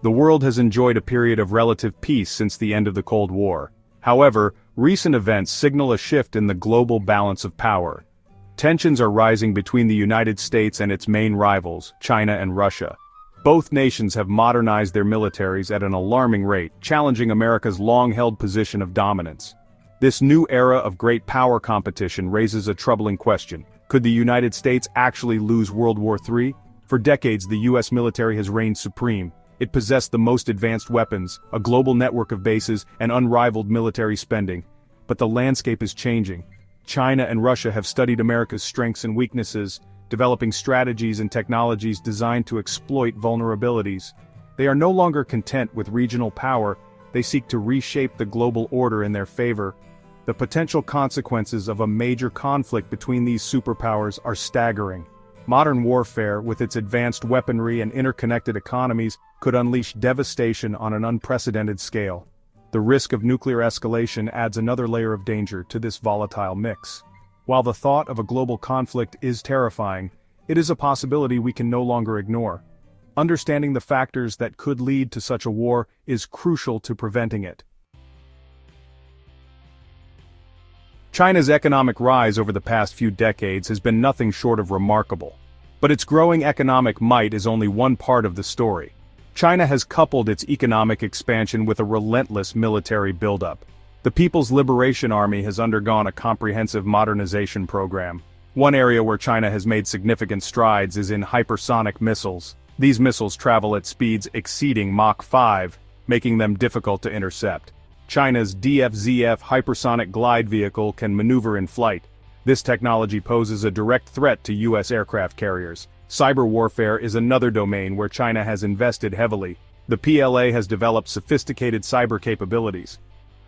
The world has enjoyed a period of relative peace since the end of the Cold War. However, recent events signal a shift in the global balance of power. Tensions are rising between the United States and its main rivals, China and Russia. Both nations have modernized their militaries at an alarming rate, challenging America's long-held position of dominance. This new era of great power competition raises a troubling question. Could the United States actually lose World War III? For decades, the U.S. military has reigned supreme. It possessed the most advanced weapons, a global network of bases, and unrivaled military spending. But the landscape is changing. China and Russia have studied America's strengths and weaknesses, developing strategies and technologies designed to exploit vulnerabilities. They are no longer content with regional power, they seek to reshape the global order in their favor. The potential consequences of a major conflict between these superpowers are staggering. Modern warfare, with its advanced weaponry and interconnected economies, could unleash devastation on an unprecedented scale. The risk of nuclear escalation adds another layer of danger to this volatile mix. While the thought of a global conflict is terrifying, it is a possibility we can no longer ignore. Understanding the factors that could lead to such a war is crucial to preventing it. China's economic rise over the past few decades has been nothing short of remarkable. But its growing economic might is only one part of the story. China has coupled its economic expansion with a relentless military buildup. The People's Liberation Army has undergone a comprehensive modernization program. One area where China has made significant strides is in hypersonic missiles. These missiles travel at speeds exceeding Mach 5, making them difficult to intercept. China's DFZF hypersonic glide vehicle can maneuver in flight. This technology poses a direct threat to U.S. aircraft carriers. Cyber warfare is another domain where China has invested heavily. The PLA has developed sophisticated cyber capabilities.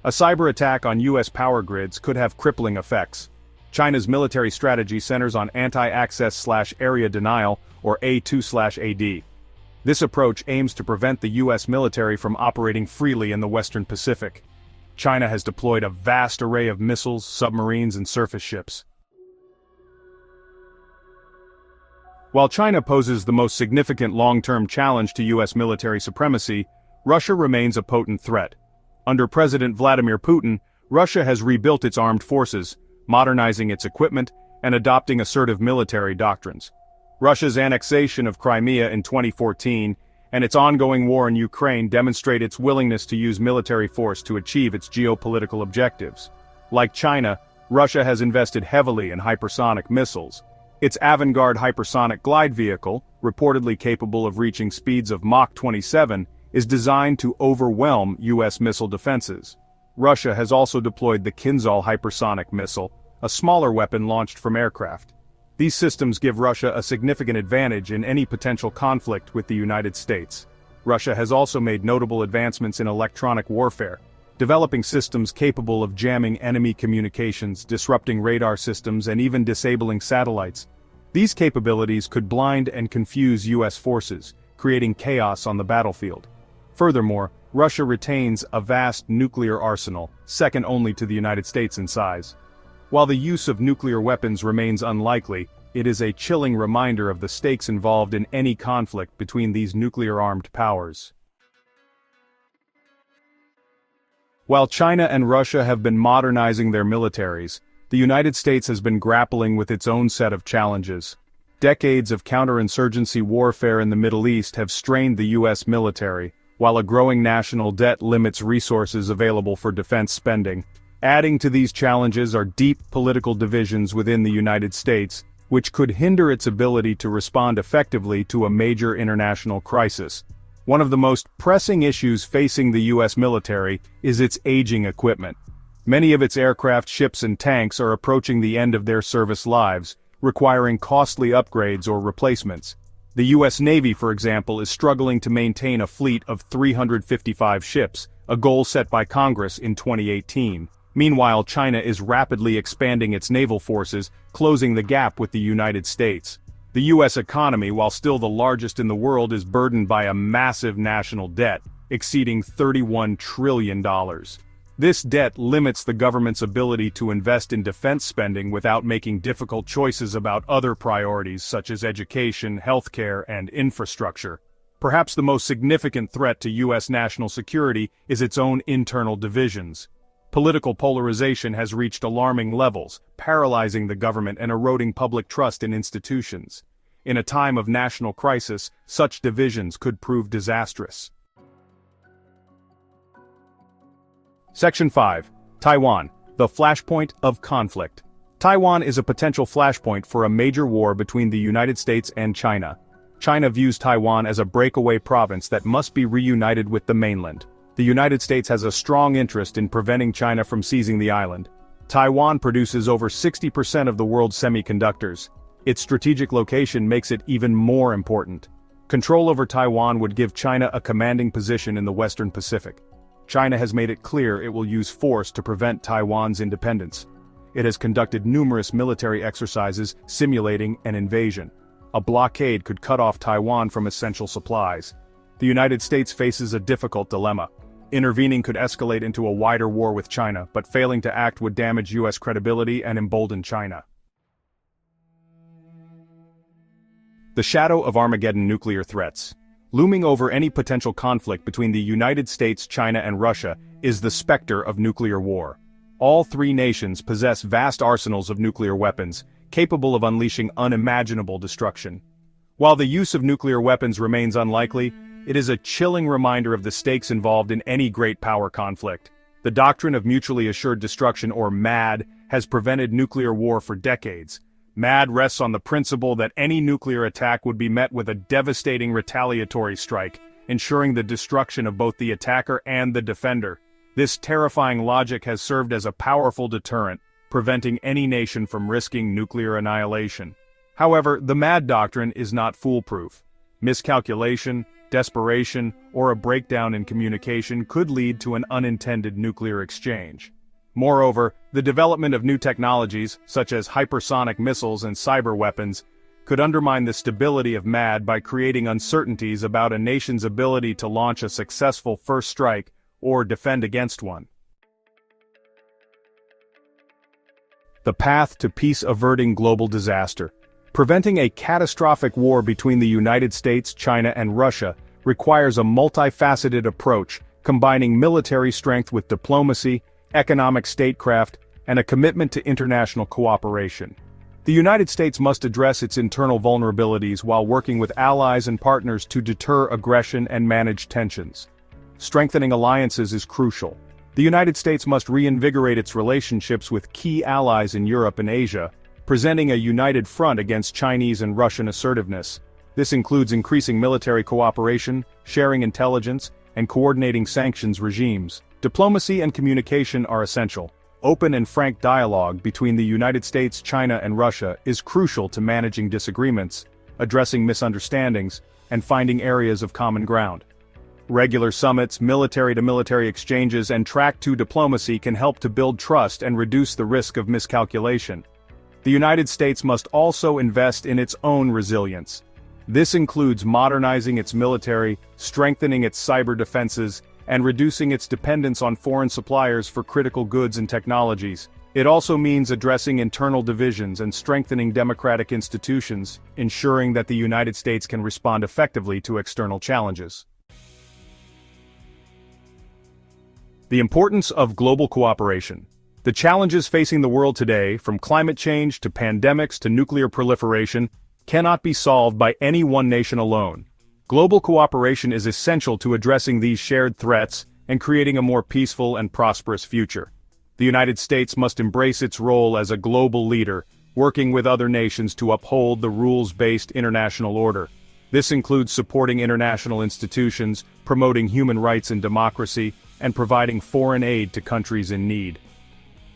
A cyber attack on U.S. power grids could have crippling effects. China's military strategy centers on anti-access/area denial, or A2/AD. This approach aims to prevent the U.S. military from operating freely in the Western Pacific. China has deployed a vast array of missiles, submarines, and surface ships. While China poses the most significant long-term challenge to U.S. military supremacy, Russia remains a potent threat. Under President Vladimir Putin, Russia has rebuilt its armed forces, modernizing its equipment, and adopting assertive military doctrines. Russia's annexation of Crimea in 2014 and its ongoing war in Ukraine demonstrate its willingness to use military force to achieve its geopolitical objectives. Like China, Russia has invested heavily in hypersonic missiles. Its Avangard hypersonic glide vehicle, reportedly capable of reaching speeds of Mach 27, is designed to overwhelm U.S. missile defenses. Russia has also deployed the Kinzhal hypersonic missile, a smaller weapon launched from aircraft. These systems give Russia a significant advantage in any potential conflict with the United States. Russia has also made notable advancements in electronic warfare, developing systems capable of jamming enemy communications, disrupting radar systems, and even disabling satellites. These capabilities could blind and confuse U.S. forces, creating chaos on the battlefield. Furthermore, Russia retains a vast nuclear arsenal, second only to the United States in size. While the use of nuclear weapons remains unlikely, it is a chilling reminder of the stakes involved in any conflict between these nuclear-armed powers. While China and Russia have been modernizing their militaries, the United States has been grappling with its own set of challenges. Decades of counterinsurgency warfare in the Middle East have strained the U.S. military, while a growing national debt limits resources available for defense spending. Adding to these challenges are deep political divisions within the United States, which could hinder its ability to respond effectively to a major international crisis. One of the most pressing issues facing the U.S. military is its aging equipment. Many of its aircraft, ships, and tanks are approaching the end of their service lives, requiring costly upgrades or replacements. The U.S. Navy, for example, is struggling to maintain a fleet of 355 ships, a goal set by Congress in 2018. Meanwhile, China is rapidly expanding its naval forces, closing the gap with the United States. The U.S. economy, while still the largest in the world, is burdened by a massive national debt, exceeding $31 trillion. This debt limits the government's ability to invest in defense spending without making difficult choices about other priorities such as education, healthcare, and infrastructure. Perhaps the most significant threat to U.S. national security is its own internal divisions. Political polarization has reached alarming levels, paralyzing the government and eroding public trust in institutions. In a time of national crisis, such divisions could prove disastrous. Section 5. Taiwan, the Flashpoint of Conflict. Taiwan is a potential flashpoint for a major war between the United States and China. China views Taiwan as a breakaway province that must be reunited with the mainland. The United States has a strong interest in preventing China from seizing the island. Taiwan produces over 60% of the world's semiconductors. Its strategic location makes it even more important. Control over Taiwan would give China a commanding position in the Western Pacific. China has made it clear it will use force to prevent Taiwan's independence. It has conducted numerous military exercises simulating an invasion. A blockade could cut off Taiwan from essential supplies. The United States faces a difficult dilemma. Intervening could escalate into a wider war with China, but failing to act would damage U.S. credibility and embolden China. The shadow of Armageddon nuclear threats. Looming over any potential conflict between the United States, China, and Russia is the specter of nuclear war. All three nations possess vast arsenals of nuclear weapons, capable of unleashing unimaginable destruction. While the use of nuclear weapons remains unlikely, it is a chilling reminder of the stakes involved in any great power conflict. The doctrine of mutually assured destruction, or MAD, has prevented nuclear war for decades. MAD rests on the principle that any nuclear attack would be met with a devastating retaliatory strike, ensuring the destruction of both the attacker and the defender. This terrifying logic has served as a powerful deterrent, preventing any nation from risking nuclear annihilation. However, the MAD doctrine is not foolproof. Miscalculation, desperation, or a breakdown in communication could lead to an unintended nuclear exchange. Moreover, the development of new technologies, such as hypersonic missiles and cyber weapons, could undermine the stability of MAD by creating uncertainties about a nation's ability to launch a successful first strike or defend against one. The path to peace-averting global disaster. Preventing a catastrophic war between the United States, China, and Russia requires a multifaceted approach, combining military strength with diplomacy, economic statecraft, and a commitment to international cooperation. The United States must address its internal vulnerabilities while working with allies and partners to deter aggression and manage tensions. Strengthening alliances is crucial. The United States must reinvigorate its relationships with key allies in Europe and Asia, presenting a united front against Chinese and Russian assertiveness. This includes increasing military cooperation, sharing intelligence, and coordinating sanctions regimes. Diplomacy and communication are essential. Open and frank dialogue between the United States, China, and Russia is crucial to managing disagreements, addressing misunderstandings, and finding areas of common ground. Regular summits, military-to-military exchanges, and track-to diplomacy can help to build trust and reduce the risk of miscalculation. The United States must also invest in its own resilience. This includes modernizing its military, strengthening its cyber defenses, and reducing its dependence on foreign suppliers for critical goods and technologies. It also means addressing internal divisions and strengthening democratic institutions, ensuring that the United States can respond effectively to external challenges. The importance of global cooperation. The challenges facing the world today, from climate change to pandemics to nuclear proliferation, cannot be solved by any one nation alone. Global cooperation is essential to addressing these shared threats and creating a more peaceful and prosperous future. The United States must embrace its role as a global leader, working with other nations to uphold the rules-based international order. This includes supporting international institutions, promoting human rights and democracy, and providing foreign aid to countries in need.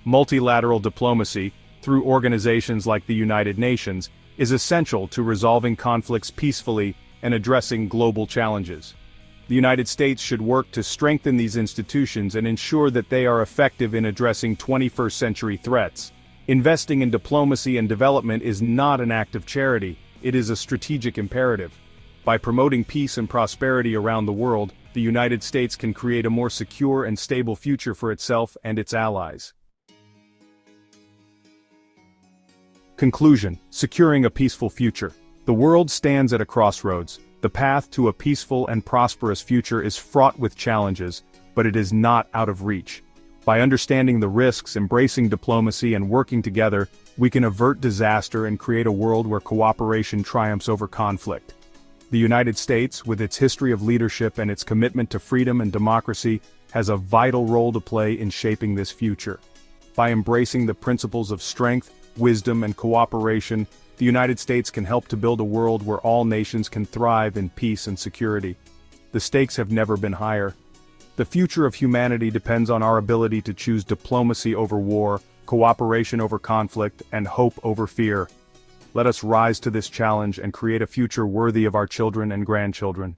Multilateral diplomacy, through organizations like the United Nations, is essential to resolving conflicts peacefully and addressing global challenges. The United States should work to strengthen these institutions and ensure that they are effective in addressing 21st century threats. Investing in diplomacy and development is not an act of charity, it is a strategic imperative. By promoting peace and prosperity around the world, the United States can create a more secure and stable future for itself and its allies. Conclusion: securing a peaceful future. The world stands at a crossroads. The path to a peaceful and prosperous future is fraught with challenges, but it is not out of reach. By understanding the risks, embracing diplomacy, and working together, we can avert disaster and create a world where cooperation triumphs over conflict. The United States, with its history of leadership and its commitment to freedom and democracy, has a vital role to play in shaping this future. By embracing the principles of strength, wisdom, and cooperation, the United States can help to build a world where all nations can thrive in peace and security. The stakes have never been higher. The future of humanity depends on our ability to choose diplomacy over war, cooperation over conflict, and hope over fear. Let us rise to this challenge and create a future worthy of our children and grandchildren.